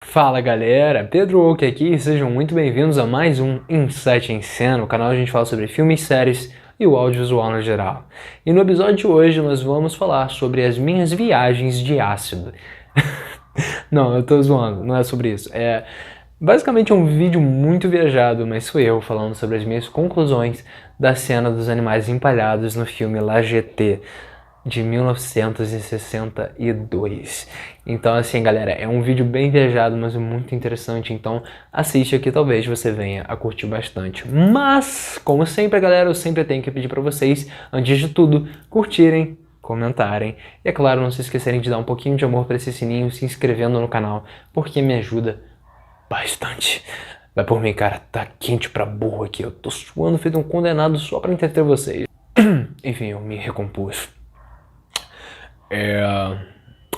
Fala galera, Pedro Oak aqui e sejam muito bem-vindos a mais um Insight em Cena, o canal onde a gente fala sobre filmes, séries e o audiovisual no geral. E no episódio de hoje nós vamos falar sobre as minhas viagens de ácido. Não, eu tô zoando, não é sobre isso. Basicamente é um vídeo muito viajado, mas sou eu falando sobre as minhas conclusões da cena dos animais empalhados no filme La GT de 1962. Então assim, galera, é um vídeo bem viajado, mas muito interessante, então assiste aqui, talvez você venha a curtir bastante. Mas, como sempre, galera, eu sempre tenho que pedir pra vocês, antes de tudo, curtirem, comentarem e, é claro, não se esquecerem de dar um pouquinho de amor pra esse sininho, se inscrevendo no canal, porque me ajuda bastante. Vai por mim, cara, tá quente pra burro aqui, eu tô suando feito um condenado só pra entreter vocês. Enfim, eu me recompus.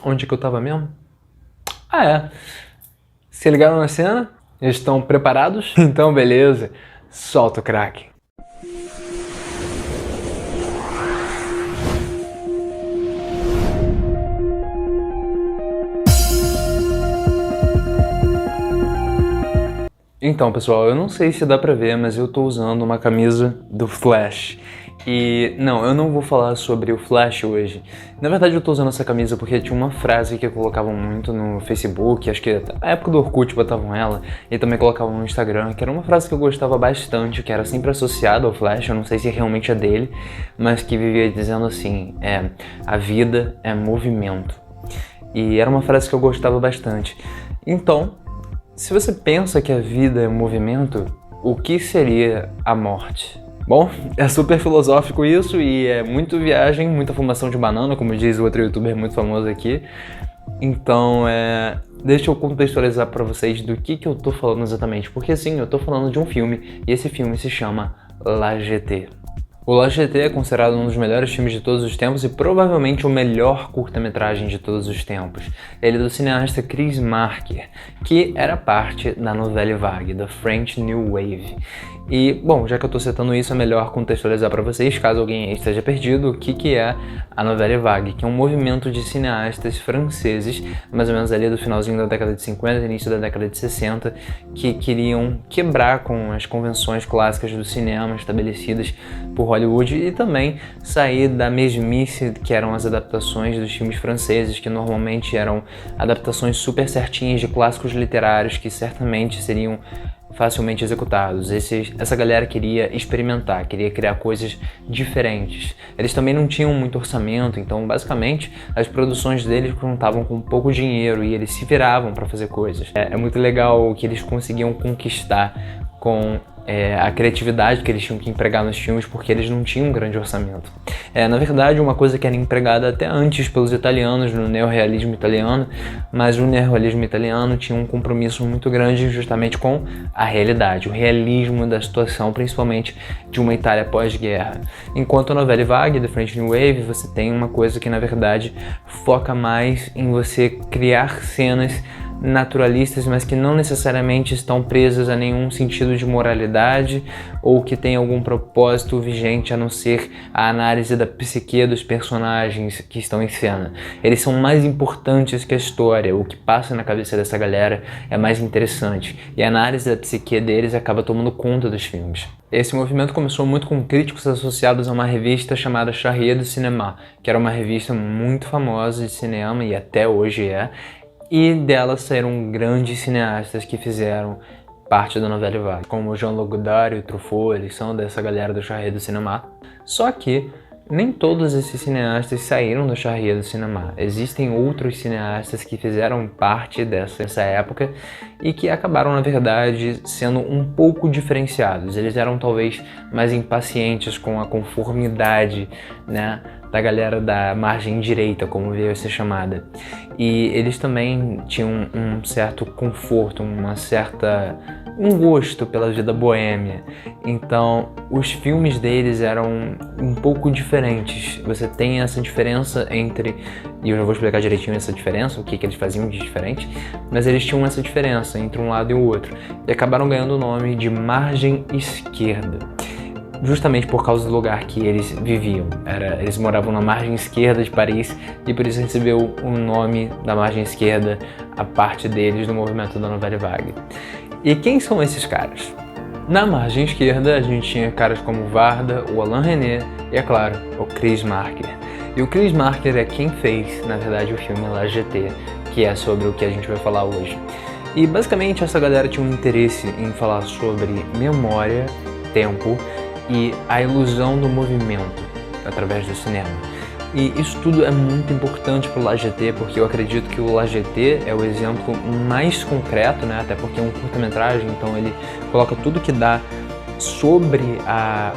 Onde que eu tava mesmo? Se ligaram na cena? Estão preparados? Então beleza, solta o crack. Então pessoal, eu não sei se dá pra ver, mas eu tô usando uma camisa do Flash. E não, eu não vou falar sobre o Flash hoje. Na verdade eu tô usando essa camisa porque tinha uma frase que colocavam muito no Facebook, acho que na época do Orkut botavam ela, e também colocavam no Instagram, que era uma frase que eu gostava bastante, que era sempre associada ao Flash, eu não sei se realmente é dele, mas que vivia dizendo assim, a vida é movimento. E era uma frase que eu gostava bastante. Então, se você pensa que a vida é movimento, o que seria a morte? Bom, é super filosófico isso e é muito viagem, muita fumação de banana, como diz o outro youtuber muito famoso aqui. Então, deixa eu contextualizar pra vocês do que eu tô falando exatamente. Porque sim, eu tô falando de um filme e esse filme se chama La GT. O La GT é considerado um dos melhores filmes de todos os tempos e provavelmente o melhor curta-metragem de todos os tempos. Ele é do cineasta Chris Marker, que era parte da Nouvelle Vague, da French New Wave. E, bom, já que eu tô citando isso, é melhor contextualizar para vocês, caso alguém esteja perdido, o que é a Nouvelle Vague, que é um movimento de cineastas franceses, mais ou menos ali do finalzinho da década de 50, início da década de 60, que queriam quebrar com as convenções clássicas do cinema estabelecidas por Hollywood e também sair da mesmice que eram as adaptações dos filmes franceses, que normalmente eram adaptações super certinhas de clássicos literários que certamente seriam facilmente executados. Essa galera queria experimentar, queria criar coisas diferentes. Eles também não tinham muito orçamento, então basicamente as produções deles contavam com pouco dinheiro e eles se viravam para fazer coisas. É muito legal o que eles conseguiam conquistar com a criatividade que eles tinham que empregar nos filmes, porque eles não tinham um grande orçamento. Na verdade, uma coisa que era empregada até antes pelos italianos, no neorrealismo italiano, mas o neorrealismo italiano tinha um compromisso muito grande justamente com a realidade, o realismo da situação, principalmente de uma Itália pós-guerra. Enquanto na Nouvelle Vague, The French New Wave, você tem uma coisa que na verdade foca mais em você criar cenas naturalistas, mas que não necessariamente estão presas a nenhum sentido de moralidade ou que tem algum propósito vigente a não ser a análise da psique dos personagens que estão em cena. Eles são mais importantes que a história, o que passa na cabeça dessa galera é mais interessante e a análise da psique deles acaba tomando conta dos filmes. Esse movimento começou muito com críticos associados a uma revista chamada Charrier du Cinéma, que era uma revista muito famosa de cinema e até hoje e delas saíram grandes cineastas que fizeram parte da Nouvelle Vague, como Jean-Luc Godard e o Truffaut, eles são dessa galera do Charrier du Cinéma. Só que nem todos esses cineastas saíram do Charrier du Cinéma. Existem outros cineastas que fizeram parte dessa época e que acabaram, na verdade, sendo um pouco diferenciados. Eles eram talvez mais impacientes com a conformidade, né, da galera da margem direita, como veio a ser chamada. E eles também tinham um certo conforto, um gosto pela vida boêmia. Então, os filmes deles eram um pouco diferentes. Você tem essa diferença entre, e eu já vou explicar direitinho essa diferença, o que eles faziam de diferente, mas eles tinham essa diferença entre um lado e o outro. E acabaram ganhando o nome de margem esquerda. justamente por causa do lugar que eles viviam. Eles moravam na margem esquerda de Paris e por isso recebeu o nome da margem esquerda, a parte deles do movimento da Nouvelle Vague. E quem são esses caras? Na margem esquerda a gente tinha caras como Varda, o Alain Resnais e, é claro, o Chris Marker. E o Chris Marker é quem fez, na verdade, o filme La Jetée, que é sobre o que a gente vai falar hoje. E basicamente essa galera tinha um interesse em falar sobre memória, tempo e a ilusão do movimento através do cinema. E isso tudo é muito importante para o La Jetée, porque eu acredito que o La Jetée é o exemplo mais concreto, né? Até porque é um curta-metragem, então ele coloca tudo que dá sobre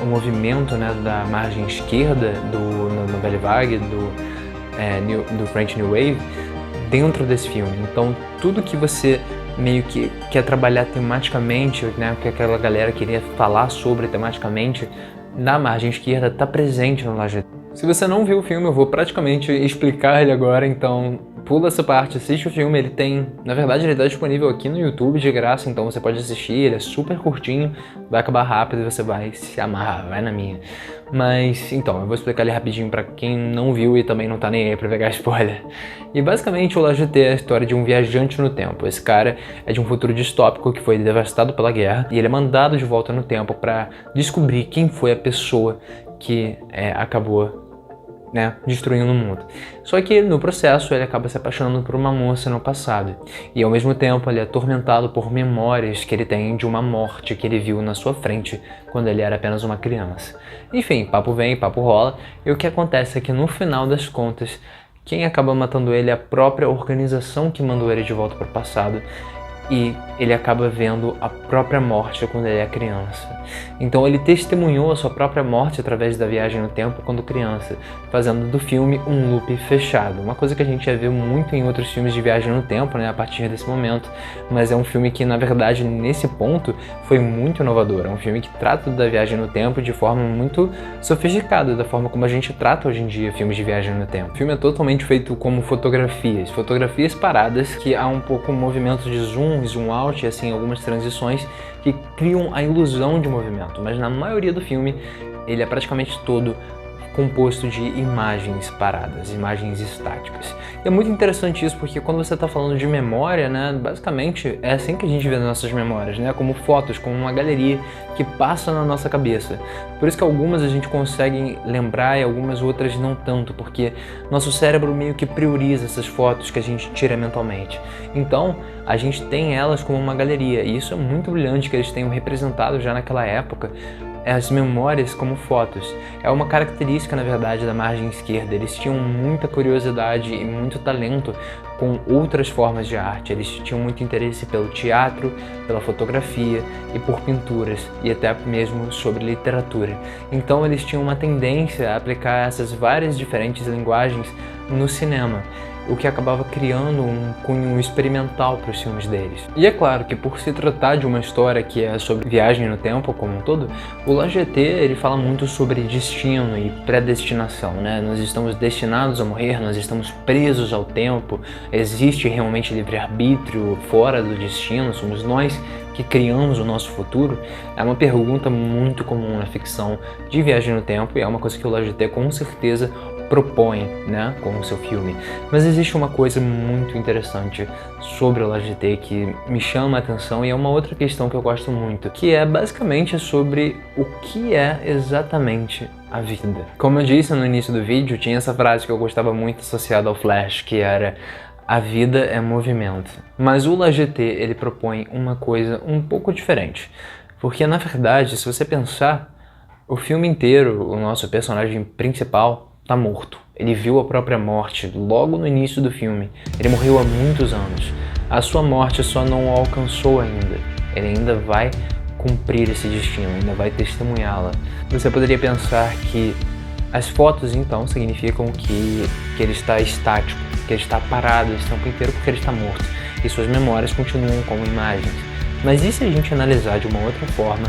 o movimento, né, da margem esquerda do Nouvelle Vague, do French New Wave, dentro desse filme. Então tudo que você meio que quer trabalhar tematicamente, né, que aquela galera queria falar sobre tematicamente, na margem esquerda está presente no La Jetée. Se você não viu o filme, eu vou praticamente explicar ele agora, então pula essa parte, assiste o filme. Ele tem, na verdade, ele está disponível aqui no YouTube de graça, então você pode assistir, ele é super curtinho, vai acabar rápido e você vai se amarrar, vai na minha. Mas, então, eu vou explicar ele rapidinho pra quem não viu e também não tá nem aí pra pegar spoiler. E basicamente o La Jetée é a história de um viajante no tempo. Esse cara é de um futuro distópico que foi devastado pela guerra e ele é mandado de volta no tempo pra descobrir quem foi a pessoa que acabou, né, destruindo o mundo. Só que no processo ele acaba se apaixonando por uma moça no passado e ao mesmo tempo ele é atormentado por memórias que ele tem de uma morte que ele viu na sua frente quando ele era apenas uma criança. Enfim, papo vem, papo rola, e o que acontece é que no final das contas quem acaba matando ele é a própria organização que mandou ele de volta para o passado, e ele acaba vendo a própria morte quando ele é criança. Então ele testemunhou a sua própria morte através da viagem no tempo quando criança, fazendo do filme um loop fechado. Uma coisa que a gente já viu muito em outros filmes de viagem no tempo, né, a partir desse momento, mas é um filme que, na verdade, nesse ponto, foi muito inovador. É um filme que trata da viagem no tempo de forma muito sofisticada, da forma como a gente trata hoje em dia filmes de viagem no tempo. O filme é totalmente feito como fotografias paradas, que há um pouco um movimento de zoom out, assim, algumas transições que criam a ilusão de movimento, mas na maioria do filme ele é praticamente todo composto de imagens paradas, imagens estáticas. E é muito interessante isso porque quando você está falando de memória, né, basicamente é assim que a gente vê as nossas memórias, né, como fotos, como uma galeria que passa na nossa cabeça. Por isso que algumas a gente consegue lembrar e algumas outras não tanto, porque nosso cérebro meio que prioriza essas fotos que a gente tira mentalmente. Então, a gente tem elas como uma galeria, e isso é muito brilhante que eles tenham representado já naquela época as memórias como fotos. É uma característica, na verdade, da margem esquerda. Eles tinham muita curiosidade e muito talento com outras formas de arte. Eles tinham muito interesse pelo teatro, pela fotografia e por pinturas, e até mesmo sobre literatura. Então eles tinham uma tendência a aplicar essas várias diferentes linguagens no cinema, o que acabava criando um cunho experimental para os filmes deles. E é claro que por se tratar de uma história que é sobre viagem no tempo como um todo, o La Jetée ele fala muito sobre destino e predestinação, né? Nós estamos destinados a morrer, nós estamos presos ao tempo, existe realmente livre-arbítrio fora do destino, somos nós que criamos o nosso futuro? É uma pergunta muito comum na ficção de viagem no tempo e é uma coisa que o La Jetée com certeza propõe, né, com o seu filme. Mas existe uma coisa muito interessante sobre o La Jetée que me chama a atenção e é uma outra questão que eu gosto muito, que é basicamente sobre o que é exatamente a vida. Como eu disse no início do vídeo, tinha essa frase que eu gostava muito associada ao Flash, que era: a vida é movimento. Mas o La Jetée, ele propõe uma coisa um pouco diferente. Porque, na verdade, se você pensar, o filme inteiro, o nosso personagem principal tá morto. Ele viu a própria morte logo no início do filme. Ele morreu há muitos anos. A sua morte só não o alcançou ainda. Ele ainda vai cumprir esse destino, ainda vai testemunhá-la. Você poderia pensar que as fotos, então, significam que ele está estático, que ele está parado esse tempo inteiro porque ele está morto. E suas memórias continuam como imagens. Mas e se a gente analisar de uma outra forma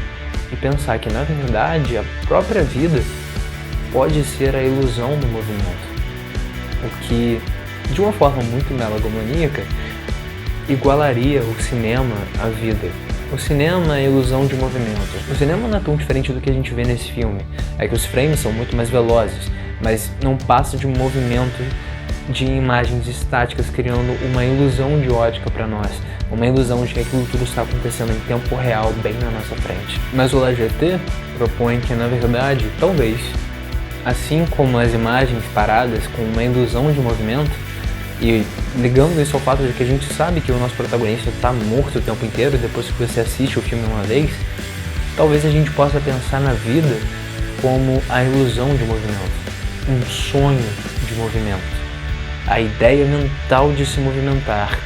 e pensar que, na verdade, a própria vida pode ser a ilusão do movimento, o que, de uma forma muito megalomaníaca, igualaria o cinema à vida. O cinema é a ilusão de movimento. O cinema não é tão diferente do que a gente vê nesse filme. É que os frames são muito mais velozes, mas não passa de um movimento de imagens estáticas, criando uma ilusão de ótica para nós. Uma ilusão de que aquilo tudo está acontecendo em tempo real, bem na nossa frente. Mas o LGT propõe que, na verdade, talvez, assim como as imagens paradas com uma ilusão de movimento, e ligando isso ao fato de que a gente sabe que o nosso protagonista está morto o tempo inteiro depois que você assiste o filme uma vez, talvez a gente possa pensar na vida como a ilusão de movimento, um sonho de movimento, a ideia mental de se movimentar,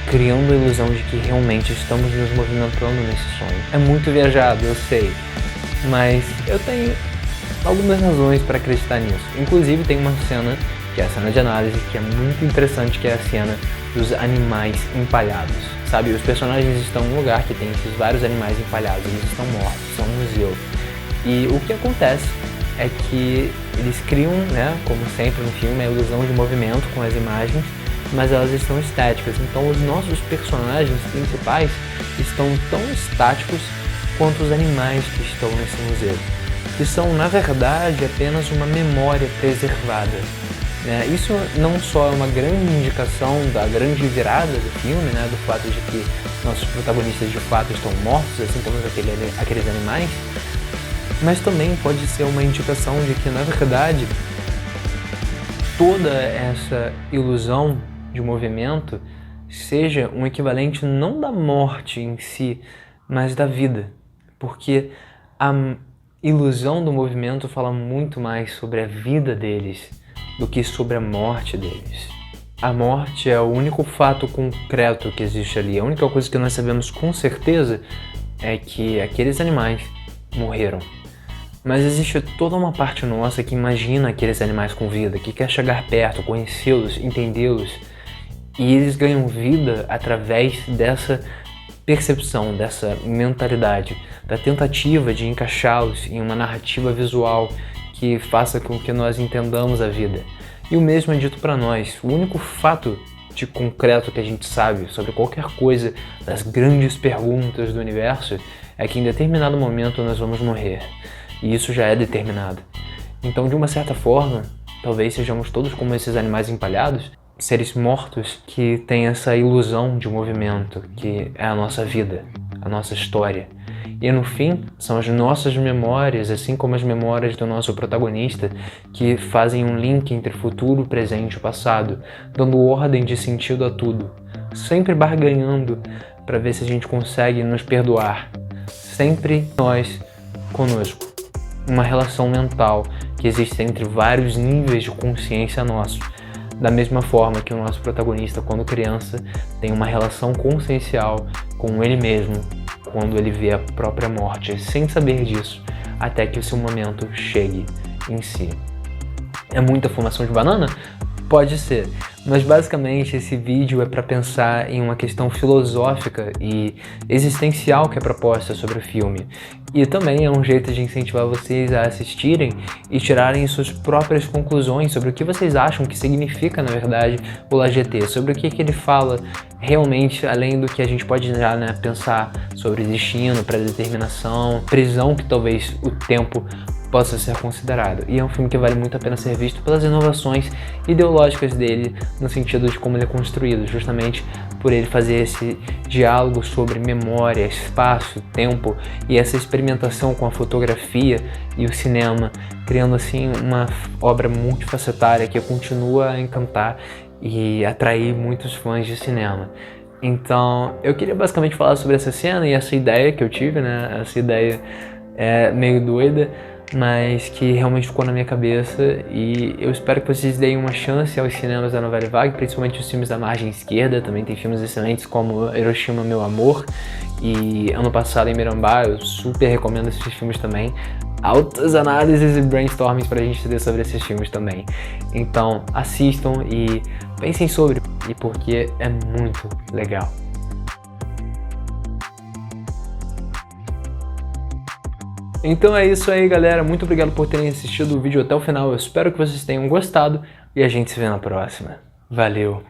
criando a ilusão de que realmente estamos nos movimentando nesse sonho. É muito viajado, eu sei, mas eu tenho algumas razões para acreditar nisso. Inclusive tem uma cena, que é a cena de análise, que é muito interessante, que é a cena dos animais empalhados. Sabe, os personagens estão num lugar que tem esses vários animais empalhados, eles estão mortos, são um museu. E o que acontece é que eles criam, né, como sempre no filme, a ilusão de movimento com as imagens, mas elas estão estáticas. Então os nossos personagens principais estão tão estáticos quanto os animais que estão nesse museu, que são, na verdade, apenas uma memória preservada. Isso não só é uma grande indicação da grande virada do filme, do fato de que nossos protagonistas de fato estão mortos, assim como aqueles animais, mas também pode ser uma indicação de que, na verdade, toda essa ilusão de movimento seja um equivalente não da morte em si, mas da vida, porque a ilusão do movimento fala muito mais sobre a vida deles do que sobre a morte deles. A morte é o único fato concreto que existe ali. A única coisa que nós sabemos com certeza é que aqueles animais morreram. Mas existe toda uma parte nossa que imagina aqueles animais com vida, que quer chegar perto, conhecê-los, entendê-los. E eles ganham vida através dessa percepção, dessa mentalidade, da tentativa de encaixá-los em uma narrativa visual que faça com que nós entendamos a vida. E o mesmo é dito para nós. O único fato de concreto que a gente sabe sobre qualquer coisa das grandes perguntas do universo é que em determinado momento nós vamos morrer. E isso já é determinado. Então, de uma certa forma, talvez sejamos todos como esses animais empalhados, seres mortos que têm essa ilusão de movimento, que é a nossa vida, a nossa história. E no fim, são as nossas memórias, assim como as memórias do nosso protagonista, que fazem um link entre futuro, presente e passado, dando ordem de sentido a tudo, sempre barganhando para ver se a gente consegue nos perdoar. Sempre nós conosco. Uma relação mental que existe entre vários níveis de consciência nosso. Da mesma forma que o nosso protagonista, quando criança, tem uma relação consciencial com ele mesmo, quando ele vê a própria morte, sem saber disso, até que o seu momento chegue em si. É muita fumação de banana? Pode ser, mas basicamente esse vídeo é para pensar em uma questão filosófica e existencial que é proposta sobre o filme. E também é um jeito de incentivar vocês a assistirem e tirarem suas próprias conclusões sobre o que vocês acham que significa, na verdade, o LGT, sobre o que ele fala realmente, além do que a gente pode já pensar sobre destino, predeterminação, prisão, que talvez o tempo possa ser considerado. E é um filme que vale muito a pena ser visto pelas inovações ideológicas dele, no sentido de como ele é construído, justamente por ele fazer esse diálogo sobre memória, espaço, tempo e essa experimentação com a fotografia e o cinema, criando assim uma obra multifacetária que continua a encantar e atrair muitos fãs de cinema. Então, eu queria basicamente falar sobre essa cena e essa ideia que eu tive, Essa ideia é meio doida, mas que realmente ficou na minha cabeça, e eu espero que vocês deem uma chance aos cinemas da Novela Vague, principalmente os filmes da margem esquerda. Também tem filmes excelentes como Hiroshima, Meu Amor, e ano passado em Mirambá. Eu super recomendo esses filmes também. Altas análises e brainstormings pra gente ter sobre esses filmes também. Então assistam e pensem sobre, e porque é muito legal. Então é isso aí, galera. Muito obrigado por terem assistido o vídeo até o final. Eu espero que vocês tenham gostado e a gente se vê na próxima. Valeu!